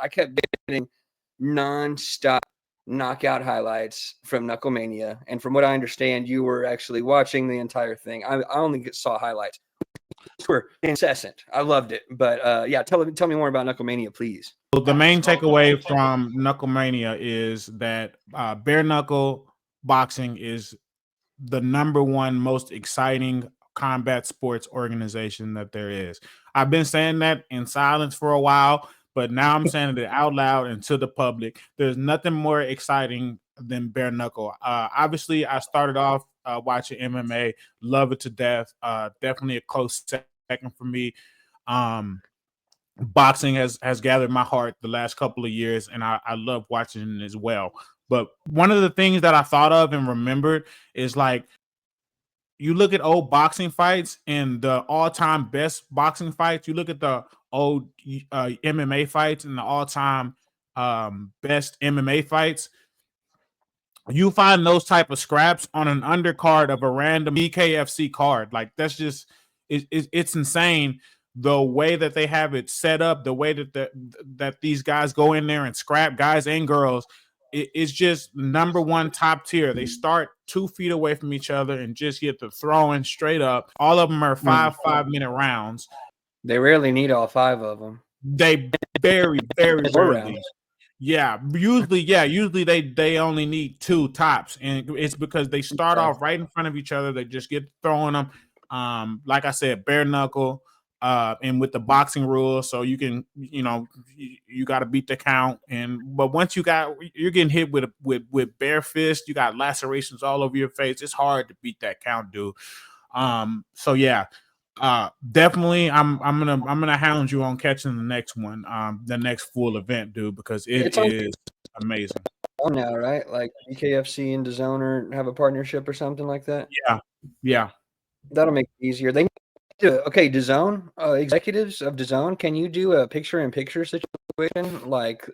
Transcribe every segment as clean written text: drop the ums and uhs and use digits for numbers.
I kept getting nonstop knockout highlights from KnuckleMania, and from what I understand, you were actually watching the entire thing. I only saw highlights. Were incessant. I loved it, but yeah, tell me more about KnuckleMania, please. The main takeaway from KnuckleMania is that bare knuckle boxing is the #1 most exciting combat sports organization that there is. I've been saying that in silence for a while, but now I'm saying it out loud and to the public. There's nothing more exciting than bare knuckle. Obviously, I started off watching MMA, love it to death. Definitely a close second for me. Boxing has gathered my heart the last couple of years, and I love watching it as well. But one of the things that I thought of and remembered is like, you look at old boxing fights and the all-time best boxing fights. You look at the old MMA fights and the all-time best MMA fights. You find those type of scraps on an undercard of a random BKFC card. Like, that's just it's insane. The way that they have it set up, the way that these guys go in there and scrap, guys and girls, it's just #1 top tier. They start 2 feet away from each other and just get the throwing straight up. All of them are 5-minute rounds. They rarely need all 5 of them. They very rarely. Yeah, usually they only need 2 tops, and it's because they start off right in front of each other. They just get throwing them. Like I said, bare knuckle. And with the boxing rules, so you can, you got to beat the count. But once you're getting hit with bare fist, you got lacerations all over your face. It's hard to beat that count, dude. So yeah, definitely, I'm gonna hound you on catching the next one, the next full event, dude, because it's amazing. Now, right? Like BKFC and DAZN or have a partnership or something like that. Yeah. That'll make it easier. They okay, DAZN, executives of DAZN, can you do a picture-in-picture situation like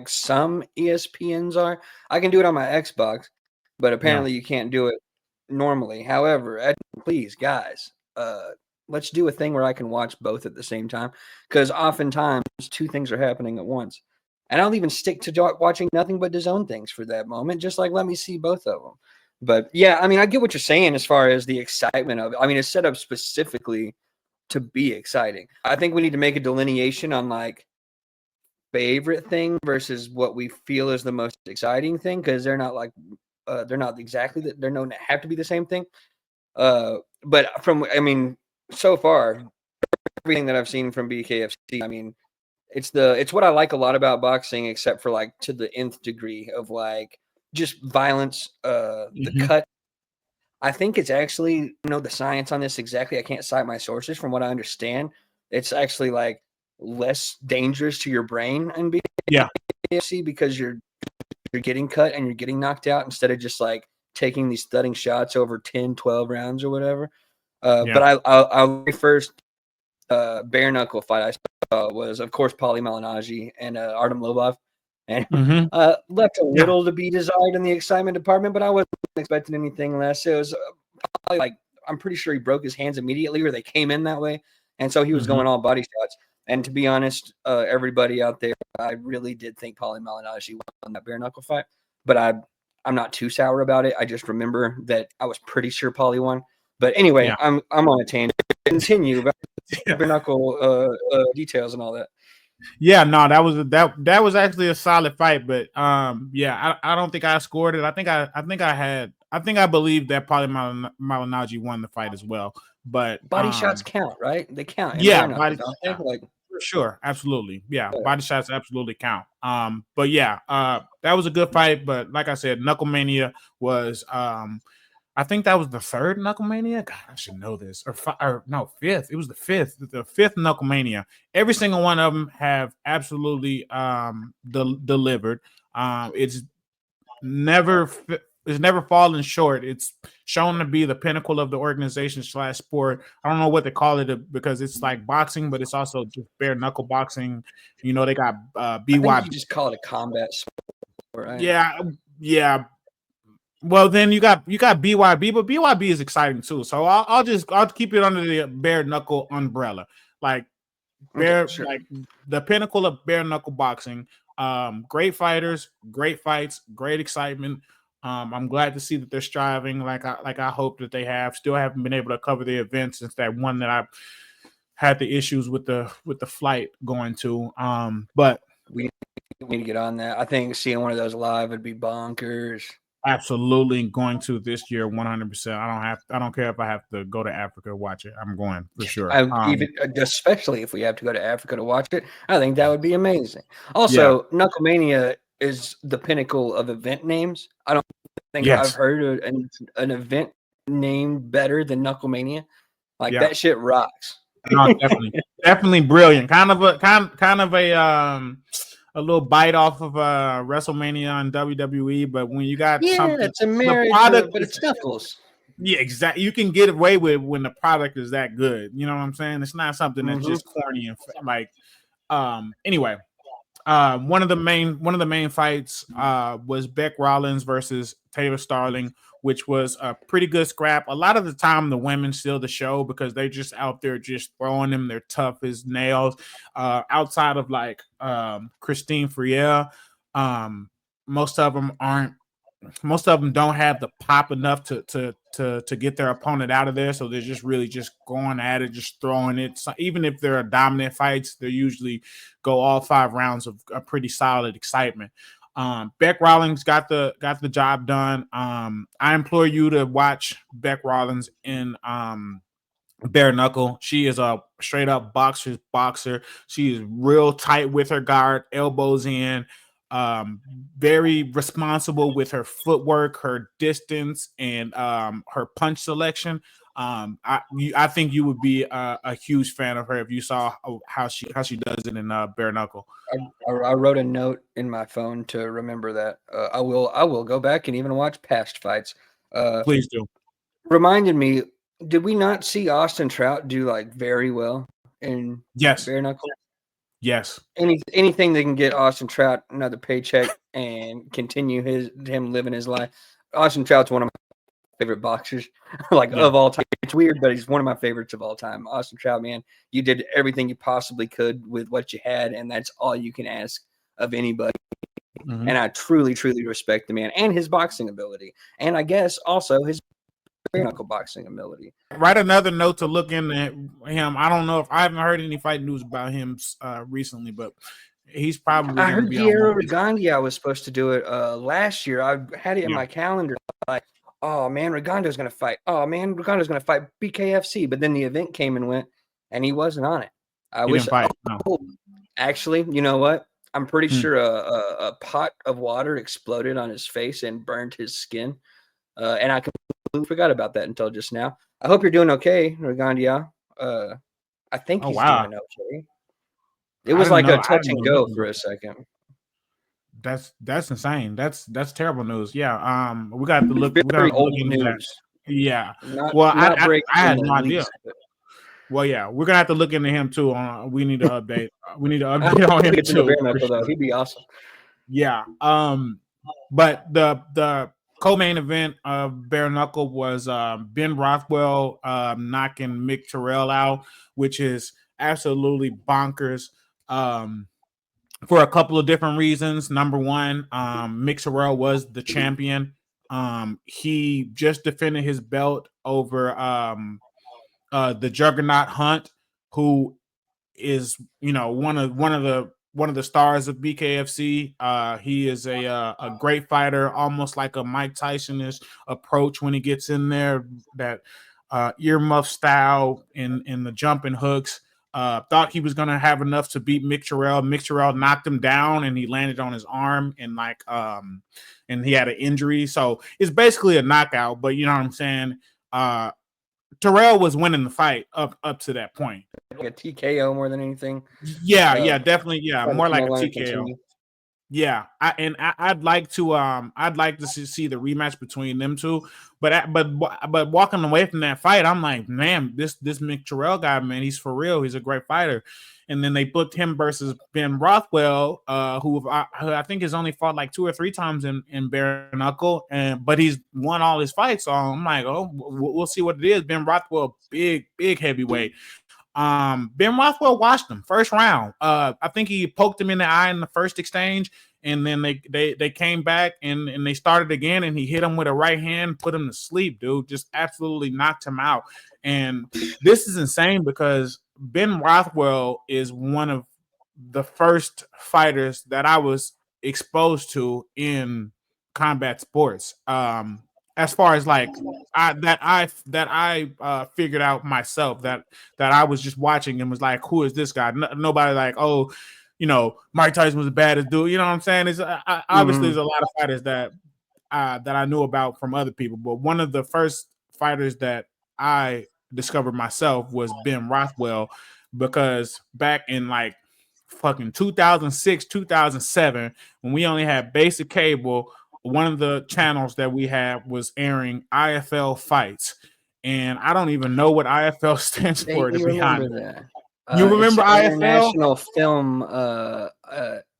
some ESPNs are? I can do it on my Xbox, but apparently you can't do it normally. However, please, guys, let's do a thing where I can watch both at the same time, because oftentimes 2 things are happening at once. And I'll even stick to watching nothing but DAZN things for that moment, just like let me see both of them. But yeah, I mean, I get what you're saying as far as the excitement of it. I mean, it's set up specifically to be exciting. I think we need to make a delineation on like favorite thing versus what we feel is the most exciting thing, because they're not like they're not exactly that. They're known to have to be the same thing. But so far, everything that I've seen from BKFC, I mean, it's what I like a lot about boxing, except for like to the nth degree of like just violence, the cut. I think it's actually, the science on this exactly. I can't cite my sources. From what I understand, it's actually like less dangerous to your brain in BKFC because you're getting cut and you're getting knocked out instead of just like taking these thudding shots over 10, 12 rounds or whatever. But I'll very first bare knuckle fight I saw was, of course, Paulie Malignaggi and Artem Lobov. And left a little to be desired in the excitement department, but I wasn't expecting anything less. It was probably like, I'm pretty sure he broke his hands immediately, or they came in that way, and so he was going all body shots. And to be honest, everybody out there, I really did think Paulie Malignaggi won that bare knuckle fight, but I'm not too sour about it. I just remember that I was pretty sure Paulie won. But anyway, I'm on a tangent. Continue about bare knuckle details and all that. Yeah, no, that was actually a solid fight, but I don't think I scored it. I think I believe that Paulie Malignaggi won the fight as well. But body shots count, right? They count. Yeah, body shots, like for sure, absolutely. Yeah, body shots absolutely count. But yeah, that was a good fight. But like I said, KnuckleMania was I think that was the 3rd KnuckleMania. God, I should know this. Or 5th. It was the 5th. The 5th KnuckleMania. Every single one of them have absolutely delivered. It's never fallen short. It's shown to be the pinnacle of the organization / sport. I don't know what to call it because it's like boxing, but it's also just bare knuckle boxing. They got BYB. I think you just call it a combat sport, right? Yeah. Well, then you got BYB, but BYB is exciting too. So I'll keep it under the bare knuckle umbrella. Like, Bare sure. like the pinnacle of bare knuckle boxing. Great fighters, great fights, great excitement. I'm glad to see that they're striving like I hope that they have. Still haven't been able to cover the event since that one that I had the issues with the flight going to. But we need to get on that. I think seeing one of those live would be bonkers. Absolutely going to this year 100%. I don't care if I have to go to Africa to watch it. I'm going for sure. Even especially if we have to go to Africa to watch it, I think that would be amazing. Also, KnuckleMania is the pinnacle of event names. I don't think I've heard an event named better than KnuckleMania. Like that shit rocks. No, definitely brilliant. Kind of a little bite off of WrestleMania and WWE, but when you got something, it's a marriage, but it's Knuckles. Yeah, exactly. You can get away with when the product is that good. You know what I'm saying? It's not something that's just corny and like. Anyway, one of the main fights was Bec Rawlings versus Taylor Starling, which was a pretty good scrap. A lot of the time, the women steal the show because they're just out there just throwing them. They're tough as nails. Outside of like Christine Friel, most of them don't have the pop enough to get their opponent out of there. So they're just really just going at it, just throwing it. So even if they're dominant fights, they usually go all 5 rounds of a pretty solid excitement. Bec Rawlings got the job done. I implore you to watch Bec Rawlings in bare knuckle. She is a straight up boxer. She is real tight with her guard, elbows in. Very responsible with her footwork, her distance, and her punch selection. I think you would be a huge fan of her if you saw how she does it in bare knuckle. I wrote a note in my phone to remember that. I will go back and even watch past fights. Please do. Reminded me, did we not see Austin Trout do like very well in bare knuckle? Yes. Anything that can get Austin Trout another paycheck and continue him living his life. Austin Trout's one of my favorite boxers, of all time. It's weird, but he's one of my favorites of all time. Austin Trout, man, you did everything you possibly could with what you had, and that's all you can ask of anybody. Mm-hmm. And I truly, truly respect the man and his boxing ability, and I guess also his knuckle boxing ability. Write another note to look into him. I don't know if I haven't heard any fight news about him recently, but he's probably. I heard Guillermo Rigondeaux was supposed to do it last year. I had it in my calendar. Like, oh man, Rigondeaux's going to fight. Oh man, Rigondeaux's going to fight BKFC. But then the event came and went, and he wasn't on it. Actually, you know what? I'm pretty sure a pot of water exploded on his face and burned his skin, and I completely forgot about that until just now. I hope you're doing okay, Rigondeaux. I think he's doing okay. It was like a touch and go for a second. That's insane. That's terrible news. Yeah. We got to look. We got to look into that. Yeah. I had no idea. Well, yeah, we're gonna have to look into him too. We need to update. We need to update on him too. Though. He'd be awesome. Yeah. But the co-main event of bare knuckle was Ben Rothwell knocking Mick Terrill out, which is absolutely bonkers. For a couple of different reasons. Number one, Mick Terrill was the champion. He just defended his belt over the Juggernaut Hunt, who is one of the stars of BKFC. He is a great fighter, almost like a Mike Tyson-ish approach when he gets in there. That earmuff style in the jumping hooks. Thought he was gonna have enough to beat Mick Terrill. Mick Terrill knocked him down, and he landed on his arm, and and he had an injury. So it's basically a knockout. But you know what I'm saying. Terrill was winning the fight up to that point. Like a TKO more than anything. Yeah, definitely. Yeah, more like a TKO. Yeah, I'd like to see the rematch between them two, but walking away from that fight, I'm like, man, this Mick Terrill guy, man, he's for real. He's a great fighter. And then they booked him versus Ben Rothwell, who I think has only fought like 2 or 3 times in bare knuckle, but he's won all his fights. So I'm like, oh, we'll see what it is. Ben Rothwell, big heavyweight. Ben Rothwell watched him first round. I think he poked him in the eye in the first exchange, and then they came back and they started again, and he hit him with a right hand, put him to sleep, dude. Just absolutely knocked him out. And this is insane because Ben Rothwell is one of the first fighters that I was exposed to in combat sports. As far as like I figured out myself that I was just watching and was like, who is this guy? Nobody like, oh, Mike Tyson was the baddest dude. You know what I'm saying? It's obviously there's a lot of fighters that I knew about from other people, but one of the first fighters that I discovered myself was Ben Rothwell, because back in like fucking 2006, 2007, when we only had basic cable, one of the channels that we had was airing IFL fights. And I don't even know what IFL stands for, to be honest. You remember IFL?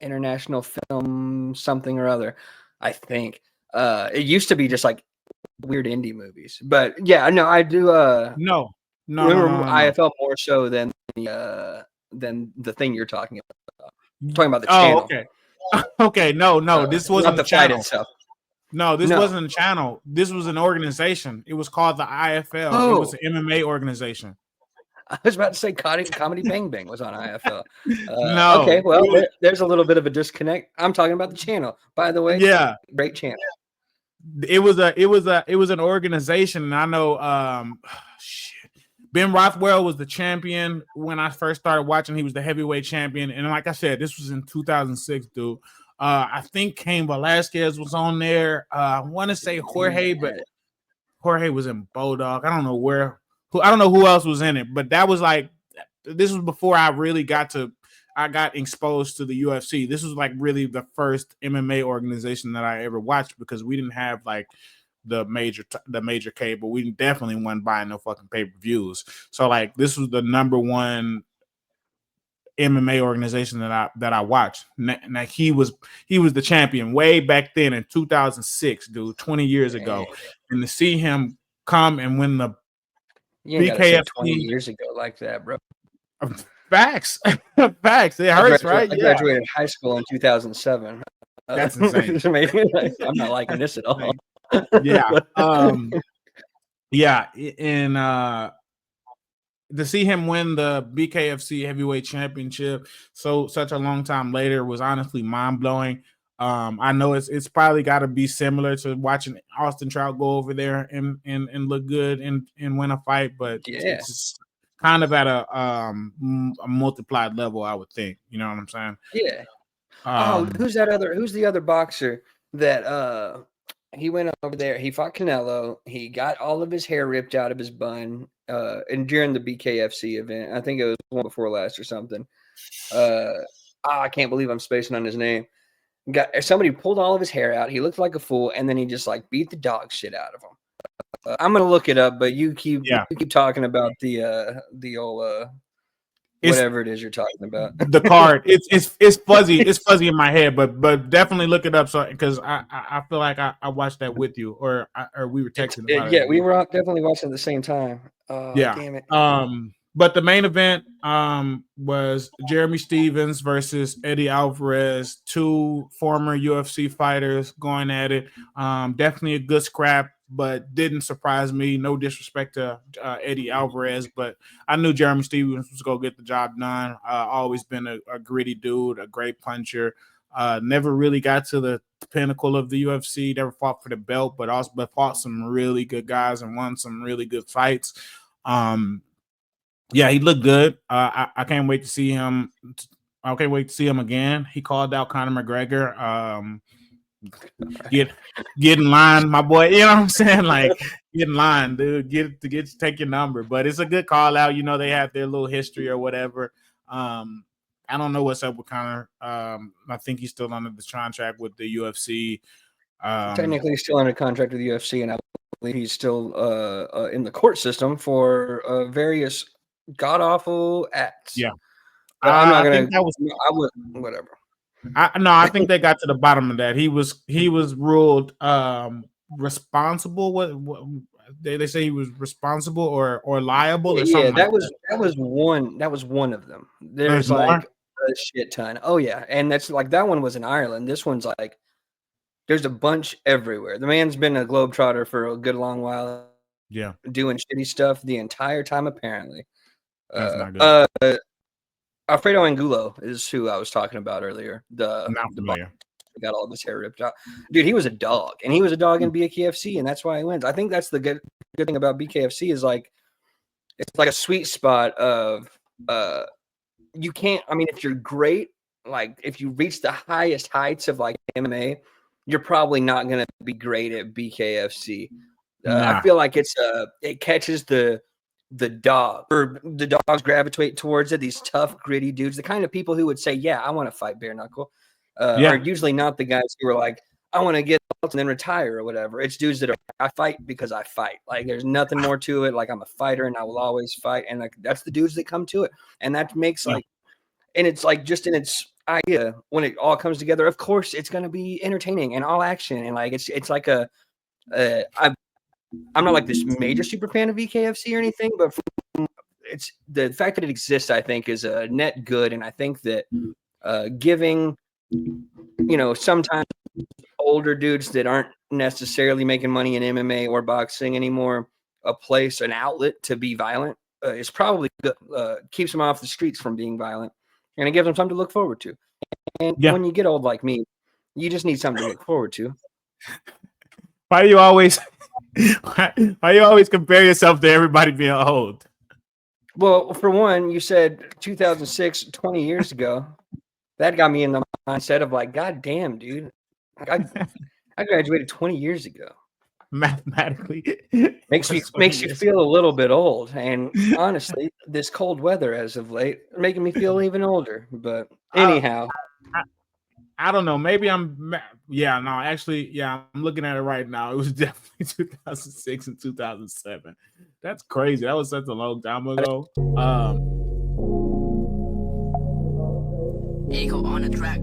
International Film something or other, I think. It used to be just like weird indie movies. But yeah, no, I do no. remember IFL more so than the thing you're talking about. I'm talking about the channel. Okay. Okay, no, this wasn't the channel itself. No, this wasn't a channel. This was an organization. It was called the IFL. Oh. It was an MMA organization. I was about to say Comedy Bang Bang was on IFL. No. Okay, well, there's a little bit of a disconnect. I'm talking about the channel, by the way. Yeah, great channel. It was an organization, and I know Ben Rothwell was the champion when I first started watching. He was the heavyweight champion, and like I said, this was in 2006, dude. I think Cain Velasquez was on there. I want to say Jorge, but Jorge was in Bulldog. I don't know who else was in it, but that was like, this was before I really got exposed to the UFC. This was like really the first MMA organization that I ever watched, because we didn't have like the major cable. We definitely wasn't buying no fucking pay-per-views. So like, this was the number one MMA organization that I watched. Now he was the champion way back then in 2006, dude, 20 years ago. And to see him come and win the BKFC 20 years ago like that, bro. Facts. Facts. It hurts, right? I graduated high school in 2007. That's insane. I'm not liking this at all. Yeah. Yeah. And to see him win the BKFC Heavyweight Championship such a long time later was honestly mind-blowing. I know it's probably got to be similar to watching Austin Trout go over there and look good and win a fight, but it's kind of at a multiplied level, I would think. You know what I'm saying? Yeah. Who's the other boxer that he went over there? He fought Canelo. He got all of his hair ripped out of his bun. And during the BKFC event, I think it was one before last or something. I can't believe I'm spacing on his name. Somebody pulled all of his hair out. He looked like a fool, and then he just like beat the dog shit out of him. I'm gonna look it up, but you keep talking about the old whatever it is you're talking about. The card. It's fuzzy. It's fuzzy in my head, but definitely look it up. So because I feel like I watched that with you, or we were texting about it. Yeah, we were definitely watching at the same time. Yeah. Damn it. But the main event was Jeremy Stephens versus Eddie Alvarez, two former UFC fighters going at it. Definitely a good scrap, but didn't surprise me. No disrespect to Eddie Alvarez, but I knew Jeremy Stephens was going to get the job done. Always been a gritty dude, a great puncher. Never really got to the pinnacle of the UFC. Never fought for the belt, but fought some really good guys and won some really good fights. Yeah, he looked good. I can't wait to see him. I can't wait to see him again. He called out Conor McGregor. Get in line, my boy. You know what I'm saying? Like, get in line, dude. Take your number. But it's a good call out. You know, they have their little history or whatever. I don't know what's up with Conor. I think he's still under the contract with the UFC. Technically, he's still under contract with the UFC, and I believe he's still in the court system for various god awful acts. Yeah, I'm not gonna. I would whatever. I think they got to the bottom of that. He was ruled responsible. What they say he was responsible or liable or Yeah, something. that like was one of them. There's There's like more? a shit ton. Oh yeah, and that's like that one was in Ireland. This one's like there's a bunch everywhere. The man's been a globetrotter for a good long while, Yeah, doing shitty stuff the entire time apparently. that's not good. Alfredo Angulo is who I was talking about earlier. I'm not The box familiar. got all of his hair ripped out. Dude, he was a dog, and he was a dog in BKFC, and that's why he wins. I think that's the good thing about BKFC is like it's like a sweet spot of you can't. I mean, if you're great, like if you reach the highest heights of like MMA, you're probably not gonna be great at BKFC. I Nah. feel like it catches the dog, or the dogs gravitate towards it. These tough, gritty dudes, the kind of people who would say, "Yeah, I want to fight bare knuckle," are usually not the guys who are like, "I want to get and then retire" or whatever. It's dudes that are, "I fight because I fight." Like there's nothing more to it. Like I'm a fighter and I will always fight, and like that's the dudes that come to it, and that makes like, and it's like just in its idea when it all comes together. Of course, it's going to be entertaining and all action, and like it's like a. I'm not like this major super fan of BKFC or anything, but it's the fact that it exists, I think, is a net good. And I think that giving, sometimes older dudes that aren't necessarily making money in MMA or boxing anymore a place, an outlet to be violent is probably good. Keeps them off the streets from being violent, and it gives them something to look forward to. And when you get old like me, you just need something to look forward to. Why do you always compare yourself to everybody being old? Well, for one, you said 2006, 20 years ago. That got me in the mindset of like, God damn, dude. I graduated 20 years ago. Mathematically. Makes you feel a little bit old. And honestly, this cold weather as of late making me feel even older. But anyhow. I don't know. Maybe I'm looking at it right now. It was definitely 2006 and 2007. That's crazy. That was such a long time ago. Eagle on the track.